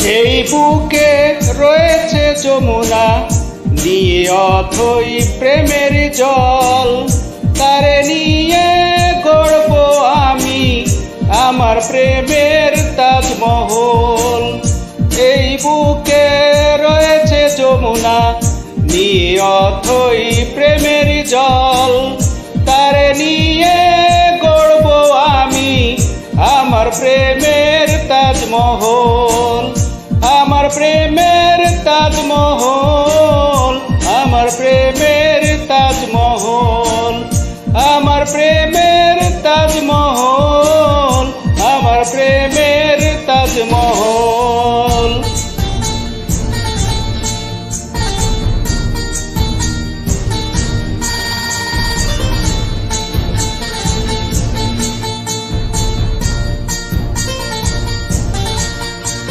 এই বুকে রয়েছে যমুনা, নিয়ে অথই প্রেমের জল। তারে নিয়ে গড়ব আমি আমার প্রেমের তাজমহল। এই বুকে রয়েছে যমুনা, নিয়ে অথই প্রেমের জল। তারে নিয়ে গড়ব আমি আমার প্রেমের তাজমহল। আমার প্রেমের তাজমহল, আমার প্রেমের তাজমহল, আমার প্রেমের তাজমহল।